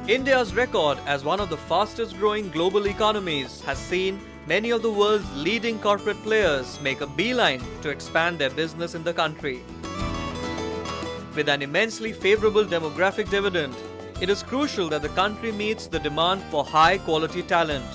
India's record as one of the fastest growing global economies has seen many of the world's leading corporate players make a beeline to expand their business in the country. With an immensely favorable demographic dividend, it is crucial that the country meets the demand for high quality talent.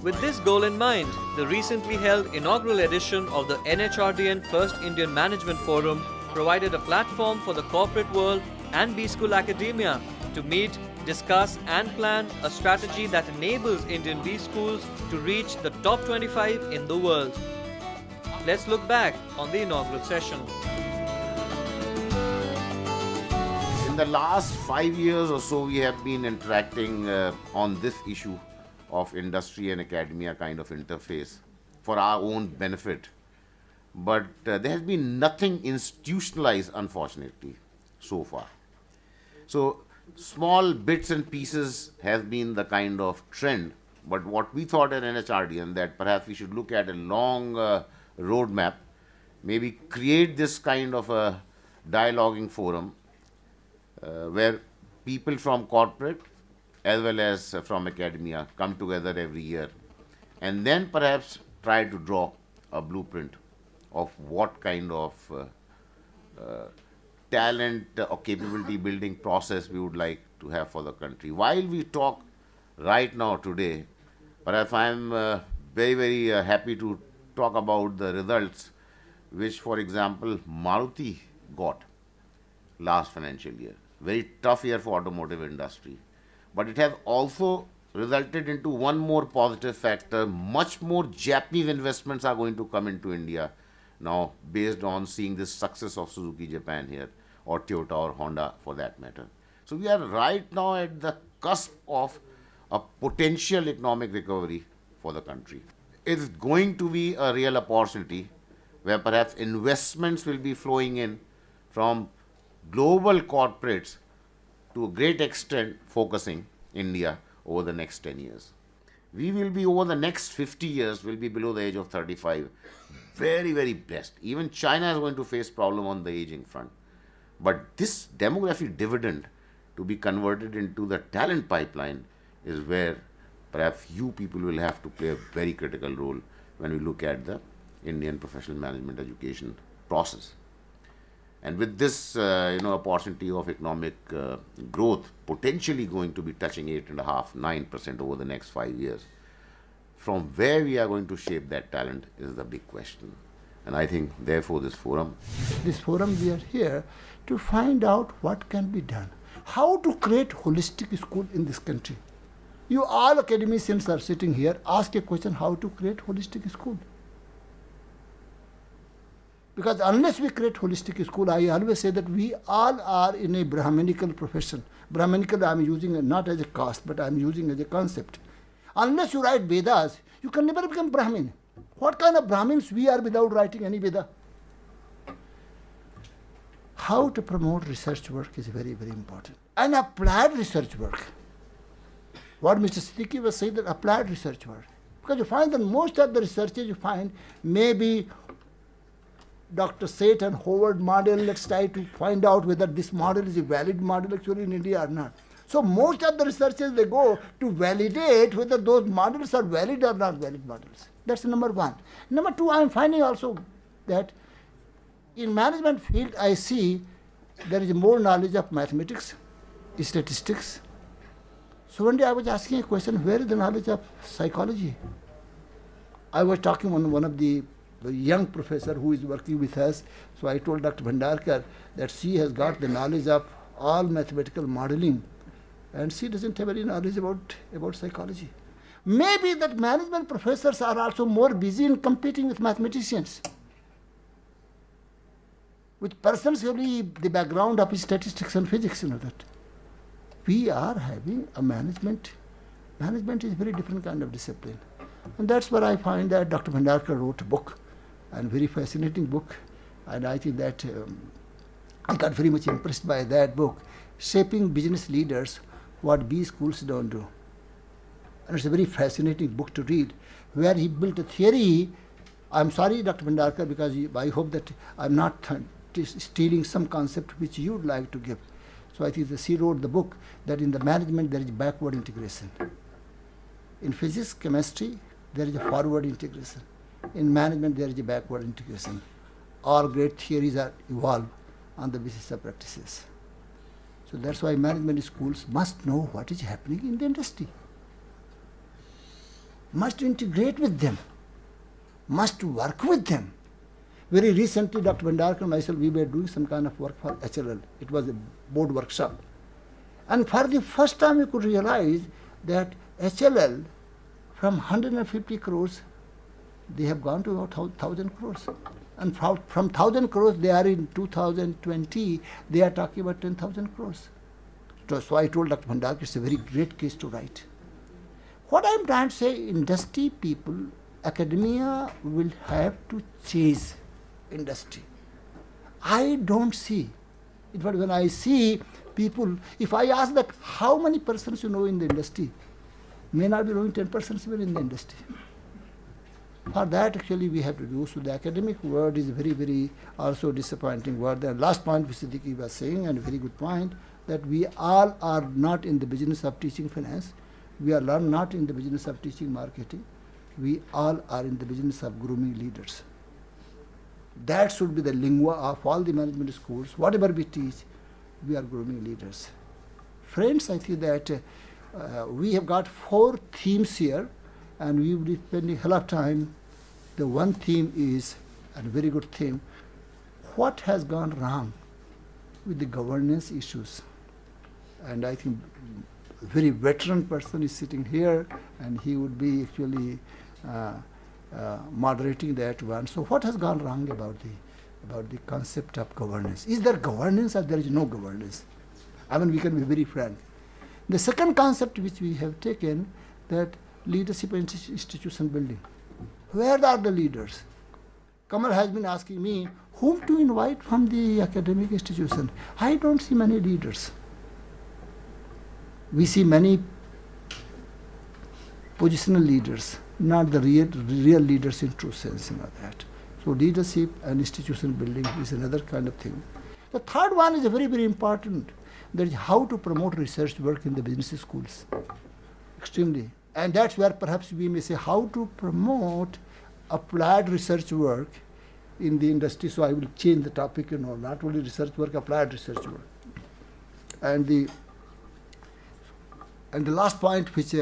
With this goal in mind, the recently held inaugural edition of the NHRDN First Indian Management Forum provided a platform for the corporate world and B-School academia to meet, discuss and plan a strategy that enables Indian B-Schools to reach the top 25 in the world. Let's look back on the inaugural session. In the last 5 years or so, we have been interacting on this issue of industry and academia kind of interface for our own benefit. But there has been nothing institutionalized, unfortunately, so far. So small bits and pieces have been the kind of trend, but what we thought at NHRDN that perhaps we should look at a long roadmap, maybe create this kind of a dialoguing forum where people from corporate as well as from academia come together every year, and then perhaps try to draw a blueprint of what kind of talent or capability building process we would like to have for the country. While we talk right now today, perhaps I am very, very happy to talk about the results which, for example, Maruti got last financial year. Very tough year for automotive industry. But it has also resulted into one more positive factor. Much more Japanese investments are going to come into India now based on seeing this success of Suzuki Japan here, or Toyota or Honda for that matter. So we are right now at the cusp of a potential economic recovery for the country. It's going to be a real opportunity where perhaps investments will be flowing in from global corporates to a great extent focusing India over the next 10 years. We will be over the next 50 years, will be below the age of 35. Very, very blessed. Even China is going to face problem on the aging front. But this demographic dividend to be converted into the talent pipeline is where perhaps you people will have to play a very critical role when we look at the Indian professional management education process. And with this opportunity of economic growth potentially going to be touching 8.5%, 9% over the next 5 years, from where we are going to shape that talent is the big question. And I think therefore this forum we are here to find out what can be done. How to create holistic school in this country. You all academicians are sitting here, ask a question how to create holistic school. Because unless we create holistic school, I always say that we all are in a Brahminical profession. Brahminical I am using not as a caste, but I am using as a concept. Unless you write Vedas, you can never become Brahmin. What kind of Brahmins we are without writing any Veda? How to promote research work is very, very important. And applied research work. What Mr. Siddiqui was saying, that applied research work. Because you find that most of the researches you find maybe Dr. Seth and Howard model, let's try to find out whether this model is a valid model actually in India or not. So most of the researchers, they go to validate whether those models are valid or not valid models. That's number one. Number two, I am finding also that in management field, I see there is more knowledge of mathematics, statistics. So one day I was asking a question, where is the knowledge of psychology? I was talking on one of the young professor who is working with us. So I told Dr. Bhandarkar that she has got the knowledge of all mathematical modeling and she doesn't have any knowledge about psychology. Maybe that management professors are also more busy in competing with mathematicians, with persons only the background of statistics and physics, that. We are having a management. Management is a very different kind of discipline. And that's where I find that Dr. Bhandarkar wrote a book, and very fascinating book. And I think that I got very much impressed by that book, Shaping Business Leaders, What B Schools Don't Do. And it's a very fascinating book to read, where he built a theory. I'm sorry, Dr. Bhandarkar, because I hope that I'm not stealing some concept which you'd like to give. So I think she wrote the book that in the management there is backward integration. In physics, chemistry, there is a forward integration. In management, there is a backward integration. All great theories are evolved on the basis of practices. So that's why management schools must know what is happening in the industry, must integrate with them, must work with them. Very recently, Dr. Bhandarkar and myself, we were doing some kind of work for HLL. It was a board workshop. And for the first time, we could realize that HLL, from 150 crores, they have gone to about 1,000 crores. And from 1,000 crores, they are in 2020, they are talking about 10,000 crores. So I told Dr. Bhandarkar, it's a very great case to write. What I'm trying to say, industry people, academia will have to chase industry. I don't see it, but when I see people, if I ask that how many persons you know in the industry, may not be knowing 10% even in the industry. For that, actually, we have to do. So the academic word is a very, very also disappointing word. The last point which Siddiqui was saying, and a very good point, that we all are not in the business of teaching finance. We are not in the business of teaching marketing. We all are in the business of grooming leaders. That should be the lingua of all the management schools. Whatever we teach, we are grooming leaders. Friends, I think that we have got 4 themes here, and we will be spending a hell of time. The one theme is, and a very good theme, what has gone wrong with the governance issues. And I think a very veteran person is sitting here, and he would be actually moderating that one. So what has gone wrong about the concept of governance? Is there governance or there is no governance? I mean, we can be very frank. The second concept which we have taken, that leadership and institution building. Where are the leaders? Kamal has been asking me, whom to invite from the academic institution? I don't see many leaders. We see many positional leaders, not the real leaders in true sense, that. So leadership and institution building is another kind of thing. The third one is very, very important. That is how to promote research work in the business schools. Extremely. And that's where perhaps we may say how to promote applied research work in the industry. So I will change the topic, not only research work, applied research work. And the last point which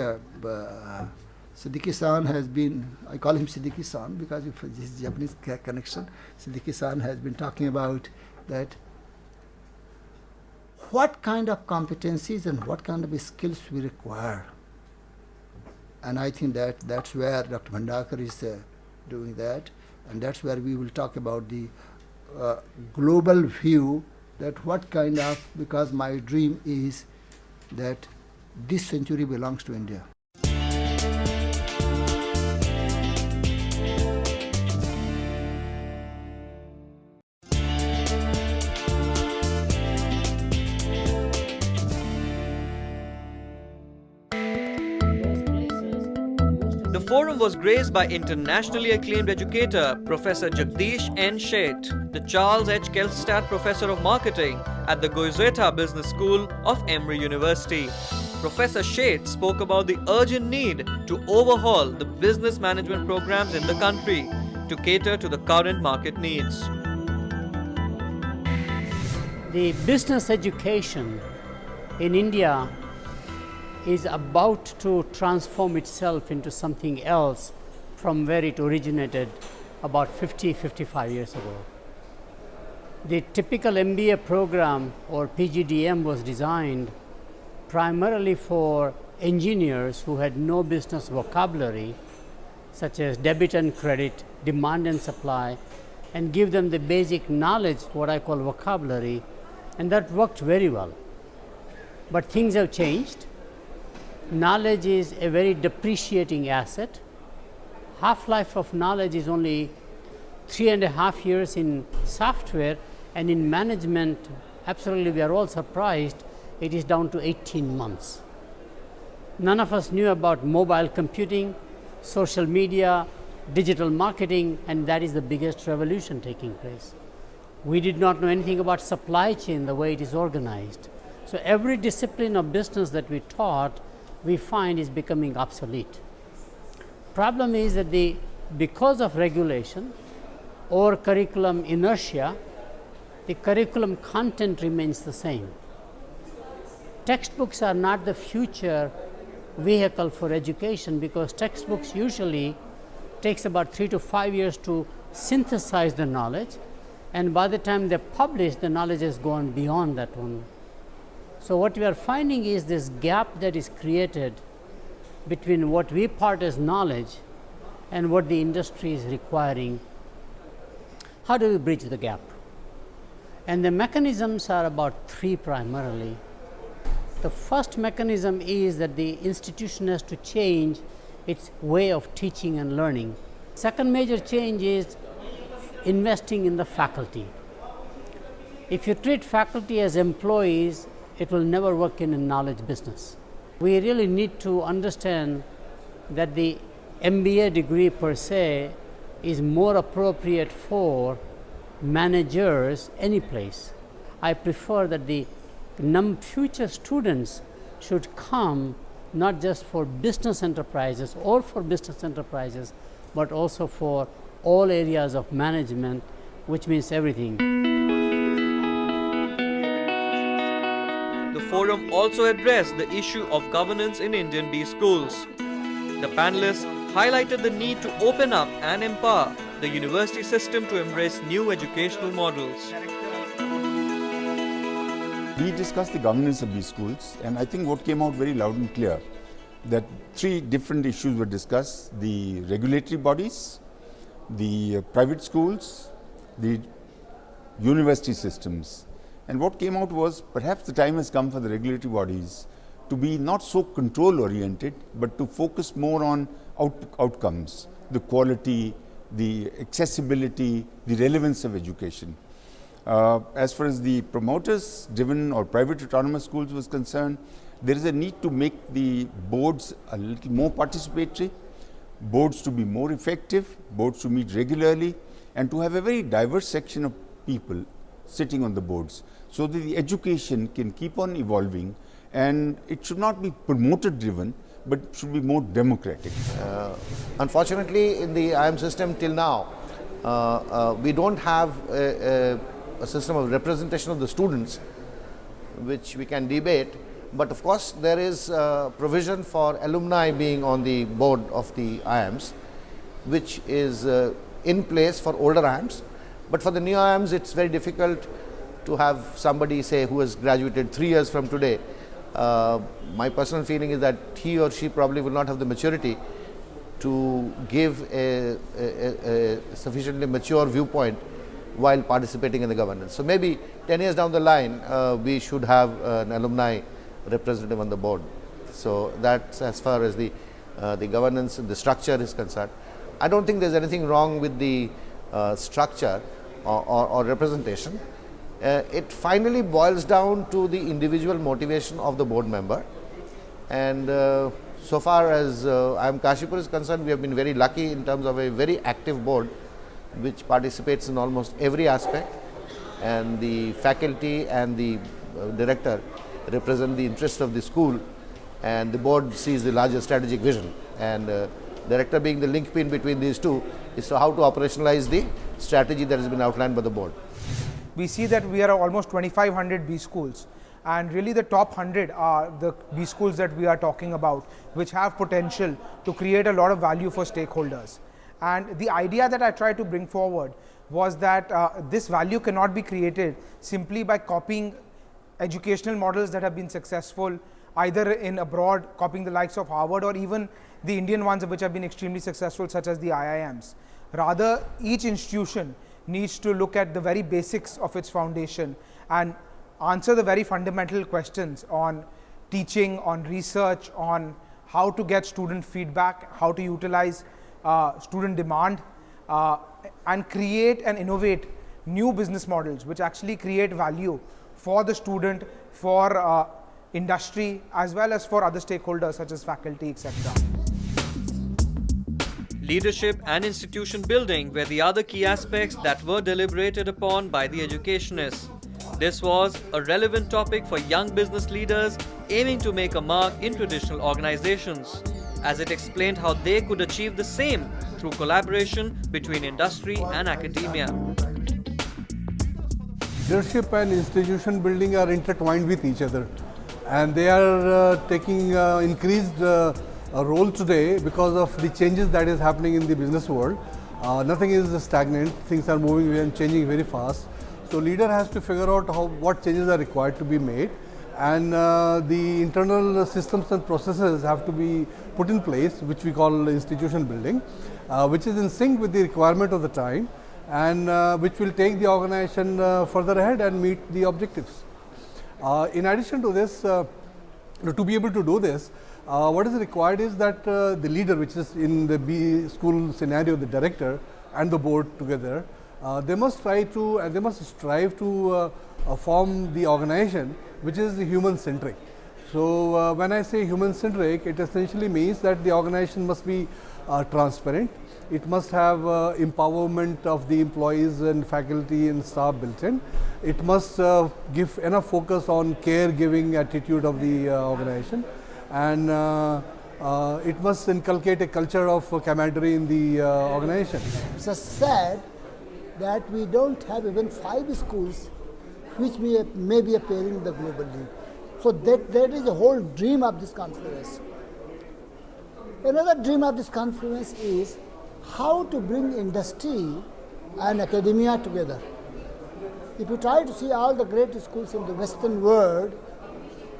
Siddiqui-san has been, I call him Siddiqui-san because of his Japanese connection. Siddiqui-san has been talking about that what kind of competencies and what kind of skills we require. And I think that's where Dr. Bhandarkar is doing that. And that's where we will talk about the global view, that what kind of, because my dream is that this century belongs to India. The forum was graced by internationally acclaimed educator Professor Jagdish N. Sheth, the Charles H. Kelstad Professor of Marketing at the Goizueta Business School of Emory University. Professor Sheth spoke about the urgent need to overhaul the business management programs in the country to cater to the current market needs. The business education in India is about to transform itself into something else from where it originated about 55 years ago. The typical MBA program or PGDM was designed primarily for engineers who had no business vocabulary, such as debit and credit, demand and supply, and give them the basic knowledge, what I call vocabulary, and that worked very well. But things have changed. Knowledge is a very depreciating asset. Half-life of knowledge is only 3.5 years in software, and in management, absolutely we are all surprised, it is down to 18 months. None of us knew about mobile computing, social media, digital marketing, and that is the biggest revolution taking place. We did not know anything about supply chain, the way it is organized. So every discipline of business that we taught, we find is becoming obsolete. Problem is that because of regulation or curriculum inertia, the curriculum content remains the same. Textbooks are not the future vehicle for education, because textbooks usually takes about 3 to 5 years to synthesize the knowledge, and by the time they publish, the knowledge has gone beyond that one. So what we are finding is this gap that is created between what we part as knowledge and what the industry is requiring. How do we bridge the gap? And the mechanisms are about 3 primarily. The first mechanism is that the institution has to change its way of teaching and learning. Second major change is investing in the faculty. If you treat faculty as employees, it will never work in a knowledge business. We really need to understand that the MBA degree per se is more appropriate for managers any place. I prefer that the future students should come not just for business enterprises or for business enterprises, but also for all areas of management, which means everything. The forum also addressed the issue of governance in Indian B schools. The panelists highlighted the need to open up and empower the university system to embrace new educational models. We discussed the governance of these schools, and I think what came out very loud and clear, that 3 different issues were discussed: the regulatory bodies, the private schools, the university systems. And what came out was, perhaps the time has come for the regulatory bodies to be not so control oriented, but to focus more on outcomes, the quality, the accessibility, the relevance of education. As far as the promoters driven or private autonomous schools was concerned, there is a need to make the boards a little more participatory, boards to be more effective, boards to meet regularly, and to have a very diverse section of people sitting on the boards, so that the education can keep on evolving, and it should not be promoter driven, but should be more democratic. Unfortunately, in the IIM system till now, we don't have a system of representation of the students, which we can debate. But of course, there is provision for alumni being on the board of the IIMs, which is in place for older IIMs. But for the new IIMs, it's very difficult to have somebody, say, who has graduated 3 years from today. My personal feeling is that he or she probably will not have the maturity to give a sufficiently mature viewpoint while participating in the governance. So maybe 10 years down the line, we should have an alumni representative on the board. So that's as far as the governance and the structure is concerned. I don't think there's anything wrong with the structure or representation. It finally boils down to the individual motivation of the board member. And so far as IIM Kashipur is concerned, we have been very lucky in terms of a very active board which participates in almost every aspect, and the faculty and the director represent the interest of the school, and the board sees the larger strategic vision, and director being the link pin between these two is how to operationalize the strategy that has been outlined by the board. We see that we are almost 2,500 B schools, and really the top 100 are the B schools that we are talking about, which have potential to create a lot of value for stakeholders. And the idea that I tried to bring forward was that this value cannot be created simply by copying educational models that have been successful either in abroad, copying the likes of Harvard, or even the Indian ones which have been extremely successful, such as the IIMs. Rather, each institution needs to look at the very basics of its foundation and answer the very fundamental questions on teaching, on research, on how to get student feedback, how to utilize student demand, and create and innovate new business models which actually create value for the student, for industry, as well as for other stakeholders such as faculty, etc. Leadership and institution building were the other key aspects that were deliberated upon by the educationists. This was a relevant topic for young business leaders aiming to make a mark in traditional organizations, as it explained how they could achieve the same through collaboration between industry and academia. Leadership and institution building are intertwined with each other, and they are taking increased role today because of the changes that is happening in the business world. Nothing is stagnant, things are moving and changing very fast. So leader has to figure out what changes are required to be made, and the internal systems and processes have to be put in place, which we call institution building, which is in sync with the requirement of the time, and which will take the organization further ahead and meet the objectives. In addition to this, to be able to do this, what is required is that the leader, which is in the B school scenario, the director and the board together, they must strive to form the organization which is human centric. So when I say human centric, it essentially means that the organization must be transparent. It must have empowerment of the employees and faculty and staff built in. It must give enough focus on caregiving attitude of the organization, and it must inculcate a culture of camaraderie in the organization. It's sad that we don't have even 5 schools which may be appearing in the global league. So that is the whole dream of this conference. Another dream of this conference is how to bring industry and academia together. If you try to see all the great schools in the Western world,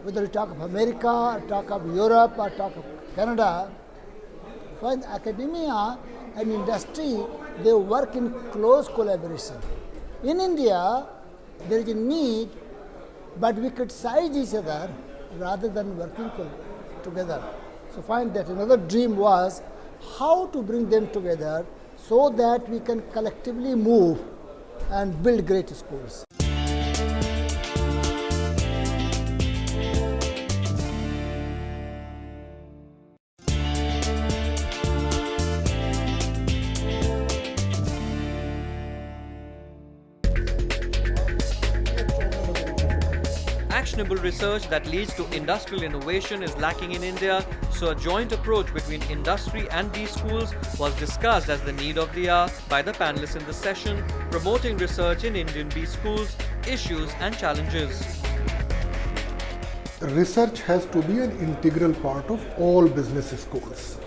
whether you talk of America, or talk of Europe, or talk of Canada, find academia and industry, they work in close collaboration. In India, there is a need, but we criticize each other rather than working together. So find that another dream was how to bring them together so that we can collectively move and build great schools. Actionable research that leads to industrial innovation is lacking in India, so a joint approach between industry and B schools was discussed as the need of the hour by the panelists in the session, promoting research in Indian B schools, issues and challenges. Research has to be an integral part of all business schools.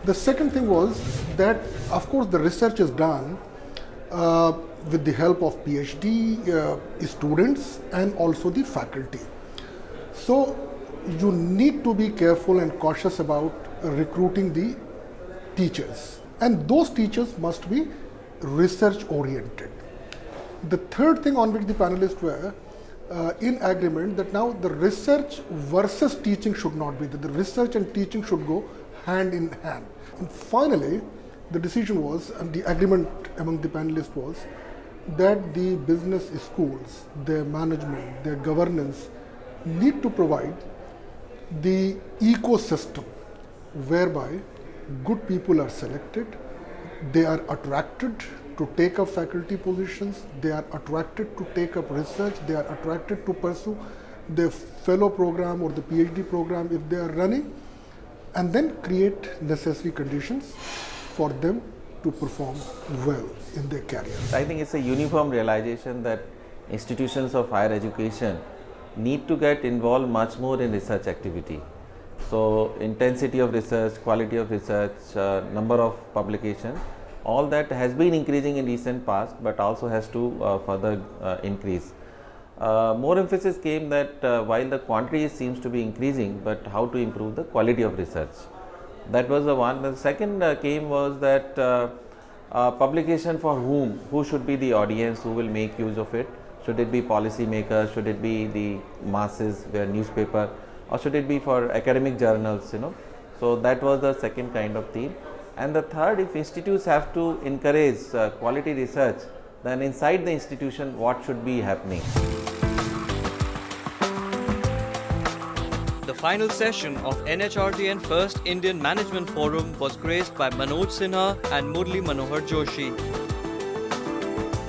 The second thing was that, of course, the research is done with the help of PhD students and also the faculty. So you need to be careful and cautious about recruiting the teachers, and those teachers must be research oriented. The third thing on which the panelists were in agreement that now the research versus teaching should not be, that the research and teaching should go hand in hand. And finally, the decision was, and the agreement among the panelists was, that the business schools, their management, their governance need to provide the ecosystem whereby good people are selected, they are attracted to take up faculty positions, they are attracted to take up research, they are attracted to pursue their fellow program or the PhD program if they are running, and then create necessary conditions for them to perform well in their career. I think it's a uniform realization that institutions of higher education need to get involved much more in research activity. So intensity of research, quality of research, number of publications, all that has been increasing in recent past, but also has to further increase. More emphasis came that while the quantity seems to be increasing, but how to improve the quality of research. That was the one. The second came was that publication for whom, who should be the audience who will make use of it. Should it be policy makers, should it be the masses, their newspaper, or should it be for academic journals, So that was the second kind of theme. And the third, if institutes have to encourage quality research, then inside the institution what should be happening. The final session of NHRDN First Indian Management Forum was graced by Manoj Sinha and Murli Manohar Joshi.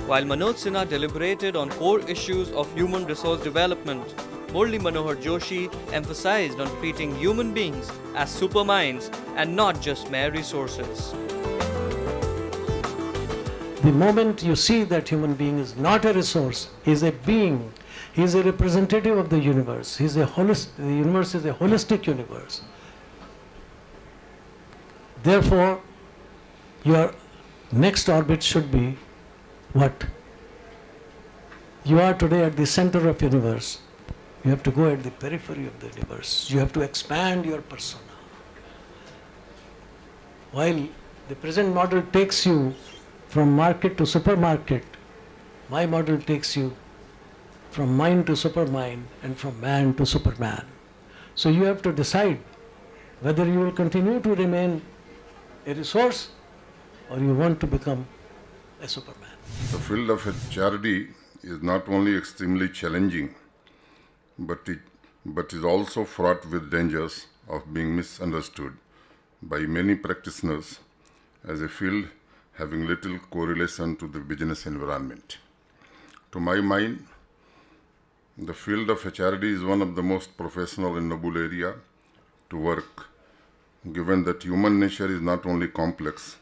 While Manoj Sinha deliberated on core issues of human resource development, Murli Manohar Joshi emphasized on treating human beings as superminds and not just mere resources. The moment you see that human being is not a resource, he is a being, he is a representative of the universe, the universe is a holistic universe. Therefore, your next orbit should be what? You are today at the center of the universe. You have to go at the periphery of the universe. You have to expand your persona. While the present model takes you from market to supermarket, my model takes you from mind to supermind and from man to superman. So you have to decide whether you will continue to remain a resource or you want to become a superman. The field of HRD is not only extremely challenging, but is also fraught with dangers of being misunderstood by many practitioners as a field having little correlation to the business environment. To my mind, the field of HRD is one of the most professional and noble area to work, given that human nature is not only complex,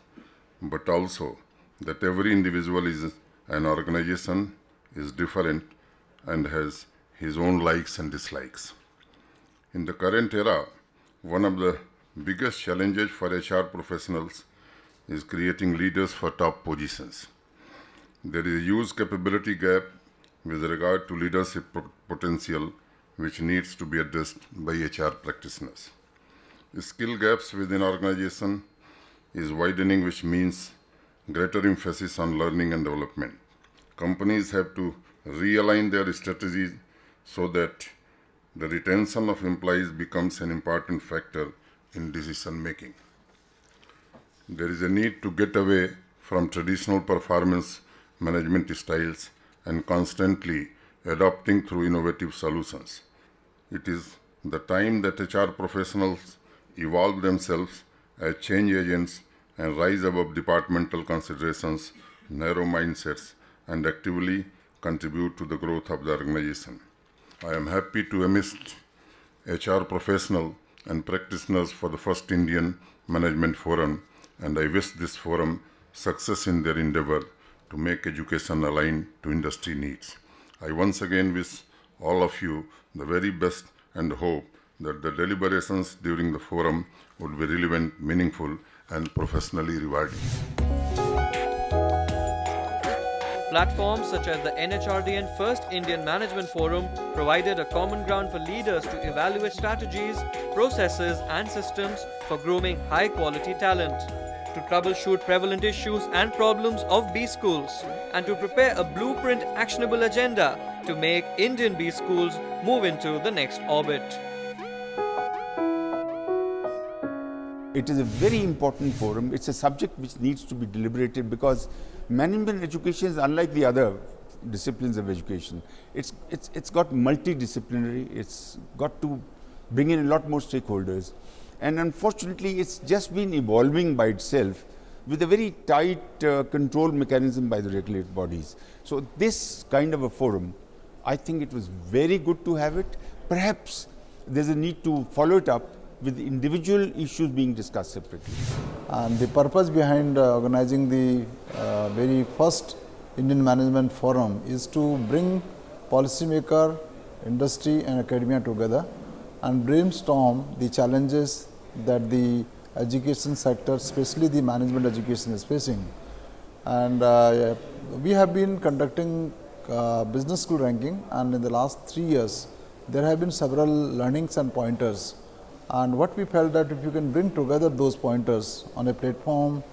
but also that every individual is an organization is different and has his own likes and dislikes. In the current era, one of the biggest challenges for HR professionals is creating leaders for top positions. There is a huge capability gap with regard to leadership potential which needs to be addressed by HR practitioners. The skill gaps within organization is widening, which means greater emphasis on learning and development. Companies have to realign their strategies so that the retention of employees becomes an important factor in decision making. There is a need to get away from traditional performance management styles and constantly adopting through innovative solutions. It is the time that HR professionals evolve themselves as change agents and rise above departmental considerations, narrow mindsets, and actively contribute to the growth of the organization. I am happy to enlist HR professionals and practitioners for the first Indian Management Forum, and I wish this forum success in their endeavor to make education aligned to industry needs. I once again wish all of you the very best and hope that the deliberations during the forum would be relevant, meaningful, and professionally rewarding. Platforms such as the NHRDN First Indian Management Forum provided a common ground for leaders to evaluate strategies, processes, and systems for grooming high-quality talent, to troubleshoot prevalent issues and problems of B schools, and to prepare a blueprint actionable agenda to make Indian B schools move into the next orbit. It is a very important forum. It's a subject which needs to be deliberated because management education is unlike the other disciplines of education. It's got multidisciplinary, it's got to bring in a lot more stakeholders. And unfortunately, it's just been evolving by itself with a very tight control mechanism by the regulatory bodies. So this kind of a forum, I think it was very good to have it. Perhaps there's a need to follow it up with individual issues being discussed separately. And the purpose behind organizing the very first Indian Management Forum is to bring policymaker, industry and academia together and brainstorm the challenges that the education sector, especially the management education, is facing. And we have been conducting business school ranking, and in the last 3 years there have been several learnings and pointers. And what we felt that if you can bring together those pointers on a platform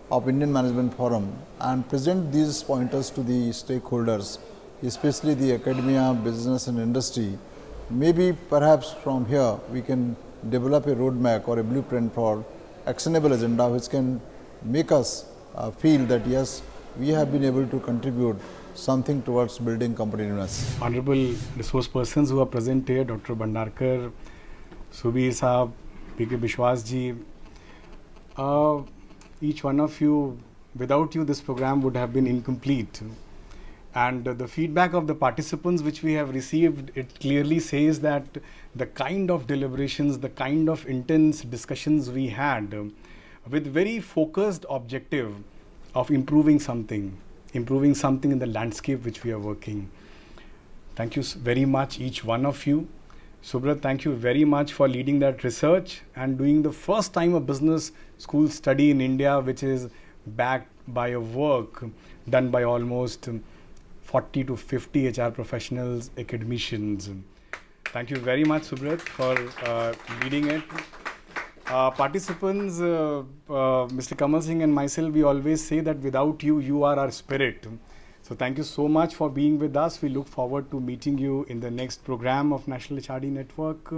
of Indian Management Forum and present these pointers to the stakeholders, especially the academia, business and industry, maybe perhaps from here we can develop a roadmap or a blueprint for actionable agenda which can make us feel that yes, we have been able to contribute something towards building competitiveness. Honorable resource persons who are present here, Dr. Bhandarkar, Subir Saab, P.K. Bishwas ji, each one of you, without you this program would have been incomplete. And the feedback of the participants which we have received, it clearly says that the kind of deliberations, the kind of intense discussions we had with very focused objective of improving something in the landscape which we are working. Thank you very much, each one of you. Subrat, thank you very much for leading that research and doing the first time a business school study in India which is backed by a work done by almost 40 to 50 HR professionals, academicians. Thank you very much, Subrat, for leading it. Participants, Mr. Kamal Singh and myself, we always say that without you, you are our spirit. So thank you so much for being with us. We look forward to meeting you in the next program of National HRD Network.